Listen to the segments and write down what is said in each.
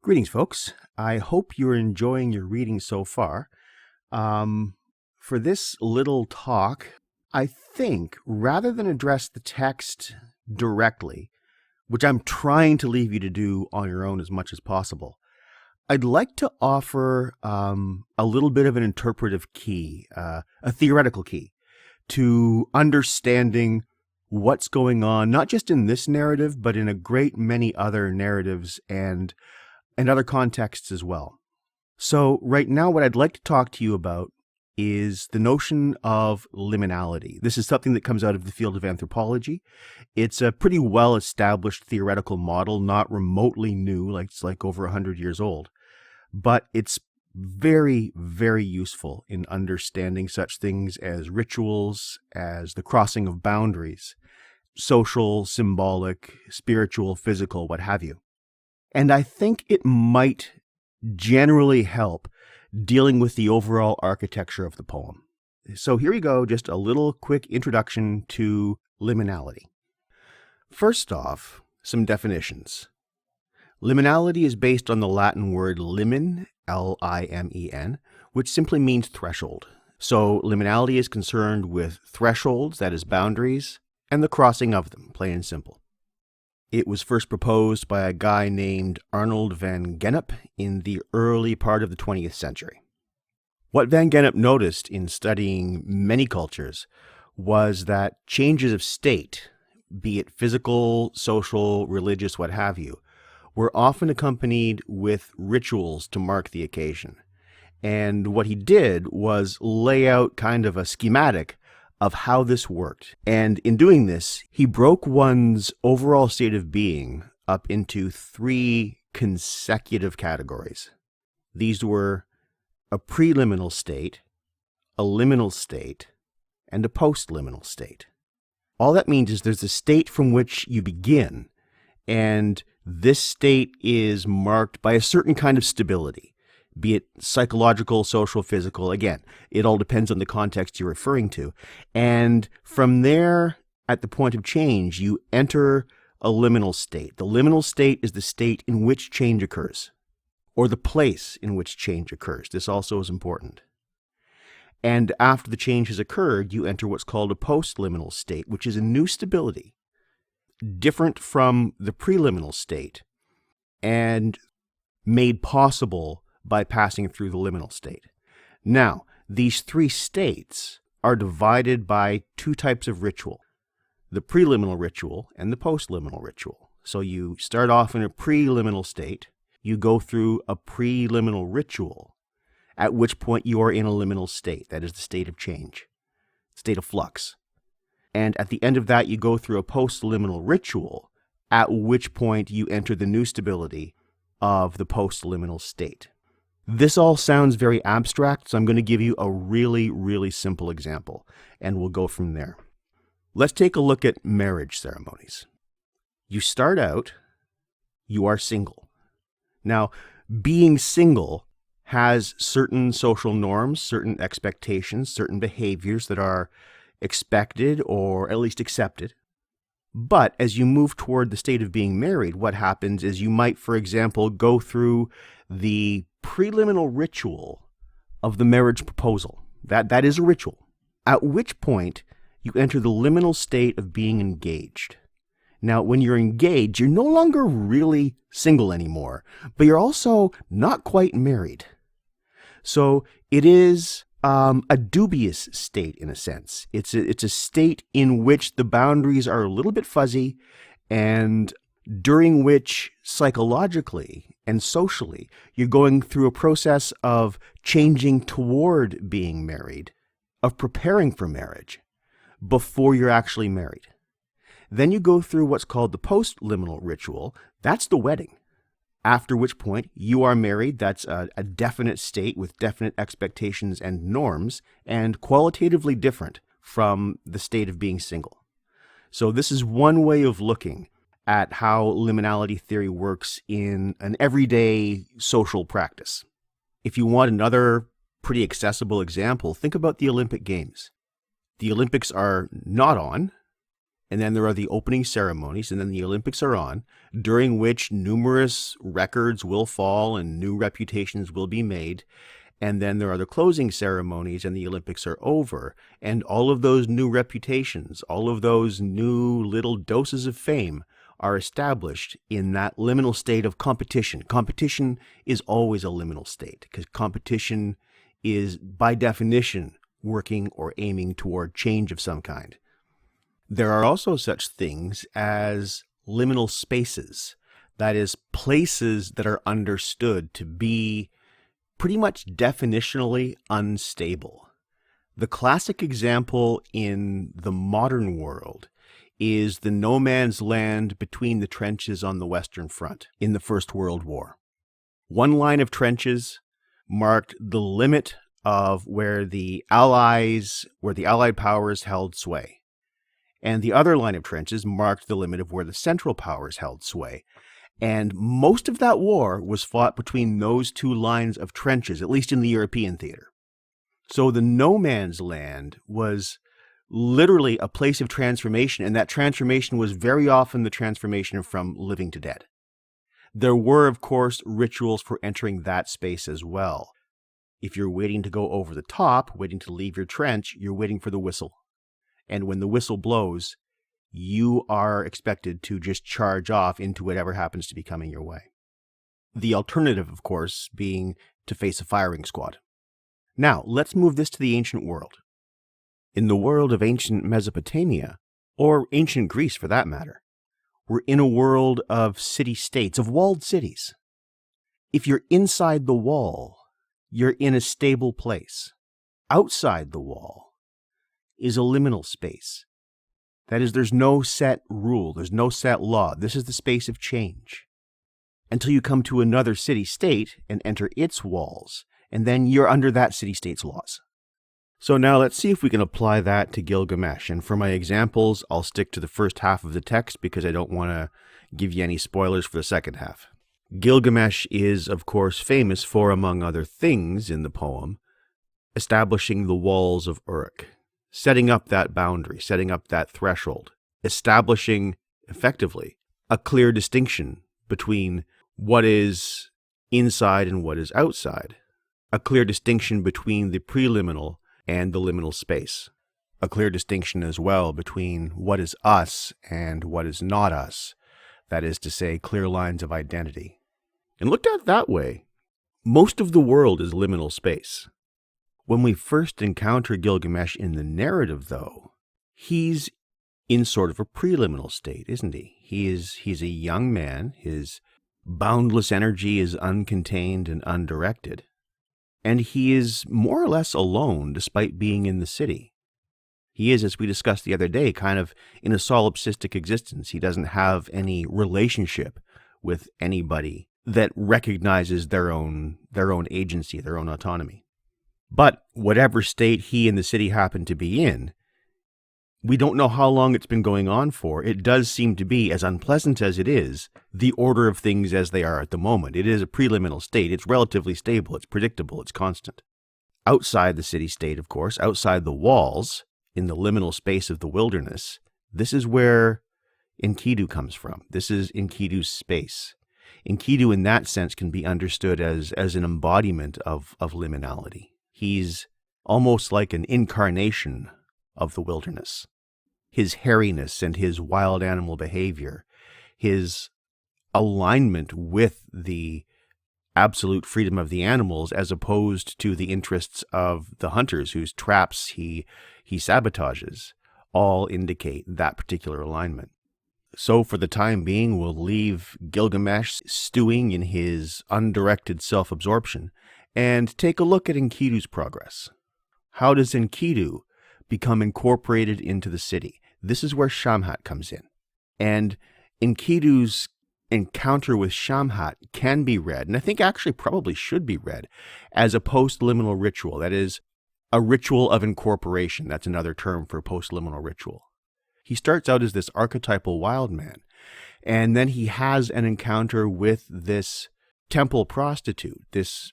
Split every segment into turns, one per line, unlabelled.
Greetings, folks. I hope you're enjoying your reading so far. For this little talk, I think rather than address the text directly, which I'm trying to leave you to do on your own as much as possible, I'd like to offer a little bit of an interpretive key, a theoretical key, to understanding what's going on, not just in this narrative, but in a great many other narratives and other contexts as well. So right now, what I'd like to talk to you about is the notion of liminality. This is something that comes out of the field of anthropology. It's a pretty well-established theoretical model, not remotely new, it's like over 100 years old. But it's very, very useful in understanding such things as rituals, as the crossing of boundaries, social, symbolic, spiritual, physical, what have you. And I think it might generally help dealing with the overall architecture of the poem. So here we go, just a little quick introduction to liminality. First off, some definitions. Liminality is based on the Latin word limen, L-I-M-E-N, which simply means threshold. So liminality is concerned with thresholds, that is boundaries, and the crossing of them, plain and simple. It was first proposed by a guy named Arnold van Gennep in the early part of the 20th century. What van Gennep noticed in studying many cultures was that changes of state, be it physical, social, religious, what have you, were often accompanied with rituals to mark the occasion. And what he did was lay out kind of a schematic of how this worked. And in doing this, he broke one's overall state of being up into 3 consecutive categories. These were a preliminal state, a liminal state, and a postliminal state. All that means is there's a state from which you begin, and this state is marked by a certain kind of stability, be it psychological, social, physical. Again, it all depends on the context you're referring to. And from there, at the point of change, you enter a liminal state. The liminal state is the state in which change occurs, or the place in which change occurs. This also is important. And after the change has occurred, you enter what's called a postliminal state, which is a new stability, different from the preliminal state, and made possible by passing through the liminal state. Now, these 3 states are divided by 2 types of ritual, the preliminal ritual and the postliminal ritual. So you start off in a preliminal state, you go through a preliminal ritual, at which point you are in a liminal state. That is the state of change, state of flux. And at the end of that, you go through a postliminal ritual, at which point you enter the new stability of the postliminal state. This all sounds very abstract, so I'm going to give you a really, really simple example, and we'll go from there. Let's take a look at marriage ceremonies. You start out, you are single. Now, being single has certain social norms, certain expectations, certain behaviors that are expected or at least accepted. But as you move toward the state of being married, what happens is you might, for example, go through the preliminal ritual of the marriage proposal. That is a ritual. At which point you enter the liminal state of being engaged. Now, when you're engaged, you're no longer really single anymore, but you're also not quite married. So it is a dubious state in a sense. It's a state in which the boundaries are a little bit fuzzy, and during which psychologically and socially you're going through a process of changing toward being married, of preparing for marriage before you're actually married. Then you go through what's called the postliminal ritual. That's the wedding. After which point you are married. That's a definite state with definite expectations and norms, and qualitatively different from the state of being single. So this is one way of looking at how liminality theory works in an everyday social practice. If you want another pretty accessible example, think about the Olympic Games. The Olympics are not on, and then there are the opening ceremonies, and then the Olympics are on, during which numerous records will fall and new reputations will be made. And then there are the closing ceremonies, and the Olympics are over. And all of those new reputations, all of those new little doses of fame are established in that liminal state of competition. Competition is always a liminal state, because competition is, by definition, working or aiming toward change of some kind. There are also such things as liminal spaces, that is, places that are understood to be pretty much definitionally unstable. The classic example in the modern world is the no man's land between the trenches on the Western Front in the First World War. One line of trenches marked the limit of where the Allied powers held sway. And the other line of trenches marked the limit of where the Central Powers held sway. And most of that war was fought between those two lines of trenches, at least in the European theater. So the no man's land was literally a place of transformation, and that transformation was very often the transformation from living to dead. There were, of course, rituals for entering that space as well. If you're waiting to go over the top, waiting to leave your trench, you're waiting for the whistle. And when the whistle blows, you are expected to just charge off into whatever happens to be coming your way. The alternative, of course, being to face a firing squad. Now, let's move this to the ancient world. In the world of ancient Mesopotamia, or ancient Greece for that matter, we're in a world of city-states, of walled cities. If you're inside the wall, you're in a stable place. Outside the wall is a liminal space. That is, there's no set rule, there's no set law. This is the space of change. Until you come to another city-state and enter its walls, and then you're under that city-state's laws. So now let's see if we can apply that to Gilgamesh. And for my examples, I'll stick to the first half of the text because I don't want to give you any spoilers for the second half. Gilgamesh is, of course, famous for, among other things in the poem, establishing the walls of Uruk, setting up that boundary, setting up that threshold, establishing, effectively, a clear distinction between what is inside and what is outside, a clear distinction between the preliminal and the liminal space, a clear distinction as well between what is us and what is not us, that is to say, clear lines of identity. And looked at that way, most of the world is liminal space. When we first encounter Gilgamesh in the narrative, though, he's in sort of a preliminal state, isn't he? He's a young man. His boundless energy is uncontained and undirected. And he is more or less alone despite being in the city. He is, as we discussed the other day, kind of in a solipsistic existence. He doesn't have any relationship with anybody that recognizes their own agency, their own autonomy. But whatever state he and the city happen to be in, we don't know how long it's been going on for. It does seem to be, as unpleasant as it is, the order of things as they are at the moment. It is a preliminal state. It's relatively stable. It's predictable. It's constant. Outside the city-state, of course, outside the walls, in the liminal space of the wilderness, this is where Enkidu comes from. This is Enkidu's space. Enkidu, in that sense, can be understood as an embodiment of liminality. He's almost like an incarnation of the wilderness. His hairiness and his wild animal behavior, his alignment with the absolute freedom of the animals as opposed to the interests of the hunters whose traps he sabotages, all indicate that particular alignment. So for the time being, we'll leave Gilgamesh stewing in his undirected self-absorption and take a look at Enkidu's progress. How does Enkidu become incorporated into the city? This is where Shamhat comes in. And Enkidu's encounter with Shamhat can be read, and I think actually probably should be read, as a post-liminal ritual. That is, a ritual of incorporation. That's another term for post-liminal ritual. He starts out as this archetypal wild man, and then he has an encounter with this temple prostitute, this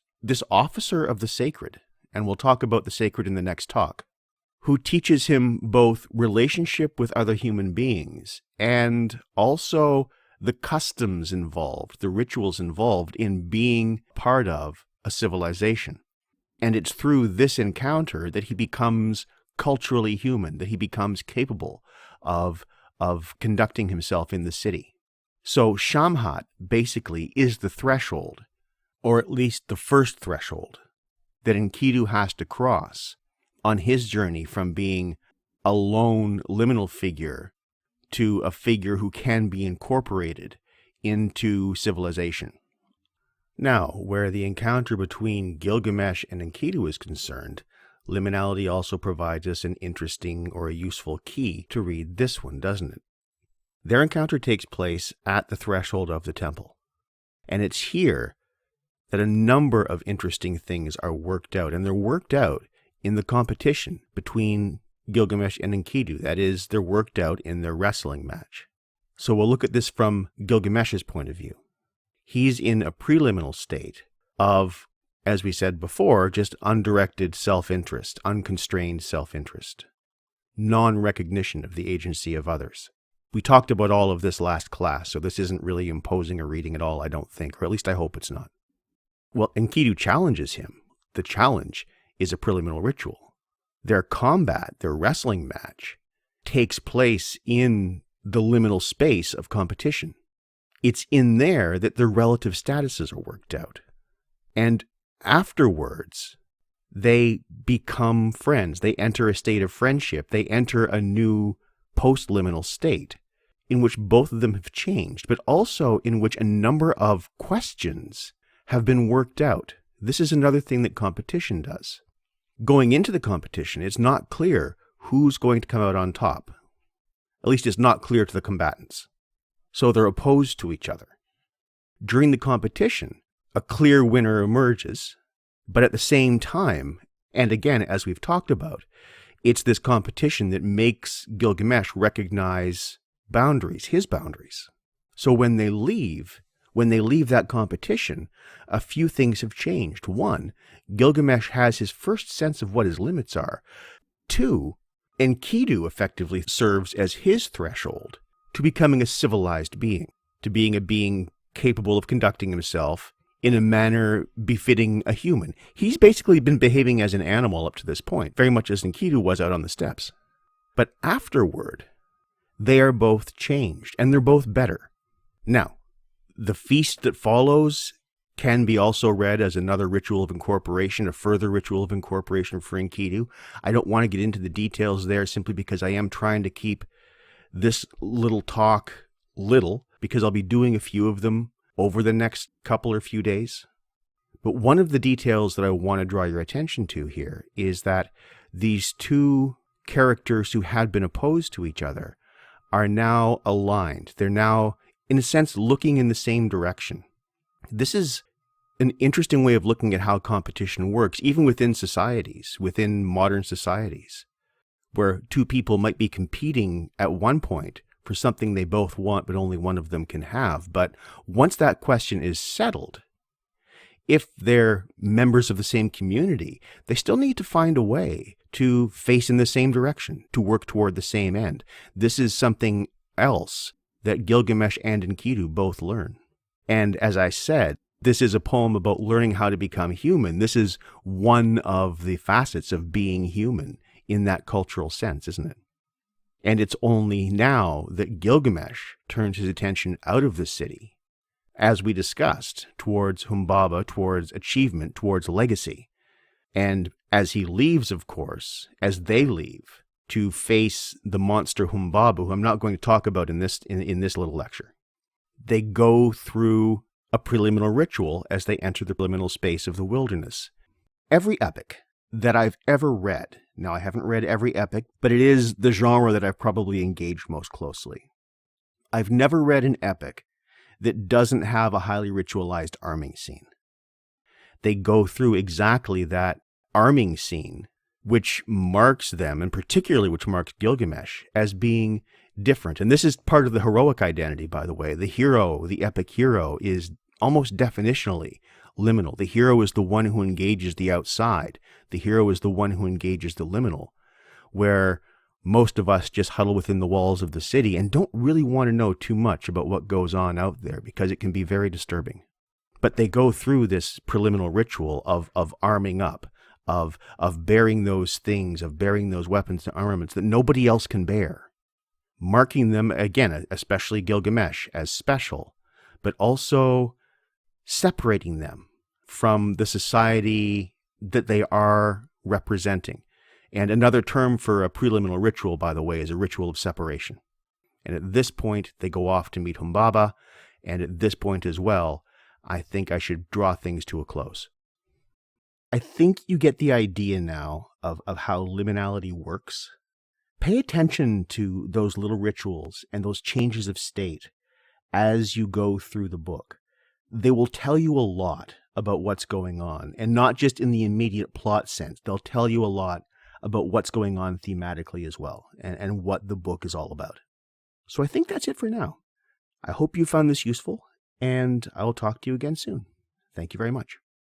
officer of the sacred, and we'll talk about the sacred in the next talk, who teaches him both relationship with other human beings and also the customs involved, the rituals involved in being part of a civilization. And it's through this encounter that he becomes culturally human, that he becomes capable of conducting himself in the city. So Shamhat basically is the threshold, or at least the first threshold, that Enkidu has to cross on his journey from being a lone liminal figure to a figure who can be incorporated into civilization. Now, where the encounter between Gilgamesh and Enkidu is concerned, Liminality also provides us an interesting or a useful key to read this one, doesn't it? Their encounter takes place at the threshold of the temple. And it's here that a number of interesting things are worked out. And they're worked out in the competition between Gilgamesh and Enkidu. That is, they're worked out in their wrestling match. So we'll look at this from Gilgamesh's point of view. He's in a preliminal state of, as we said before, just undirected self-interest, unconstrained self-interest, non-recognition of the agency of others. We talked about all of this last class, so this isn't really imposing a reading at all, I don't think, or at least I hope it's not. Well, Enkidu challenges him. The challenge is a preliminal ritual. Their combat, their wrestling match, takes place in the liminal space of competition. It's in there that their relative statuses are worked out. And afterwards, they become friends. They enter a state of friendship. They enter a new post-liminal state in which both of them have changed, but also in which a number of questions have been worked out. This is another thing that competition does. Going into the competition, it's not clear who's going to come out on top. At least it's not clear to the combatants. So they're opposed to each other. During the competition, a clear winner emerges, but at the same time, and again, as we've talked about, it's this competition that makes Gilgamesh recognize boundaries, his boundaries. So when they leave that competition, a few things have changed. One, Gilgamesh has his first sense of what his limits are. Two, Enkidu effectively serves as his threshold to becoming a civilized being, to being a being capable of conducting himself in a manner befitting a human. He's basically been behaving as an animal up to this point, very much as Enkidu was out on the steppes. But afterward, they are both changed, and they're both better. Now, the feast that follows can be also read as another ritual of incorporation, a further ritual of incorporation for Enkidu. I don't want to get into the details there simply because I am trying to keep this little talk little, because I'll be doing a few of them over the next couple or few days. But one of the details that I want to draw your attention to here is that these two characters who had been opposed to each other are now aligned. They're now, in a sense, looking in the same direction. This is an interesting way of looking at how competition works, even within societies, within modern societies, where two people might be competing at one point for something they both want, but only one of them can have. But once that question is settled, if they're members of the same community, they still need to find a way to face in the same direction, to work toward the same end. This is something else that Gilgamesh and Enkidu both learn. And as I said, this is a poem about learning how to become human. This is one of the facets of being human in that cultural sense, isn't it? And it's only now that Gilgamesh turns his attention out of the city, as we discussed, towards Humbaba, towards achievement, towards legacy. And as he leaves, of course, as they leave to face the monster Humbaba, who I'm not going to talk about in this little lecture, they go through a preliminary ritual as they enter the liminal space of the wilderness. Every epic that I've ever read, now I haven't read every epic, but it is the genre that I've probably engaged most closely. I've never read an epic that doesn't have a highly ritualized arming scene. They go through exactly that arming scene, which marks them, and particularly which marks Gilgamesh, as being different. And this is part of the heroic identity, by the way. The hero, the epic hero, is almost definitionally liminal. The hero is the one who engages the outside. The hero is the one who engages the liminal. where most of us just huddle within the walls of the city and don't really want to know too much about what goes on out there because it can be very disturbing. But they go through this preliminary ritual of arming up, of bearing those things, of bearing those weapons and armaments that nobody else can bear, marking them, again, especially Gilgamesh, as special, but also separating them from the society that they are representing. And another term for a preliminary ritual, by the way, is a ritual of separation. And at this point, they go off to meet Humbaba, and at this point as well, I think I should draw things to a close. I think you get the idea now of how liminality works. Pay attention to those little rituals and those changes of state as you go through the book. They will tell you a lot about what's going on, and not just in the immediate plot sense. They'll tell you a lot about what's going on thematically as well, and what the book is all about. So I think that's it for now. I hope you found this useful, and I will talk to you again soon. Thank you very much.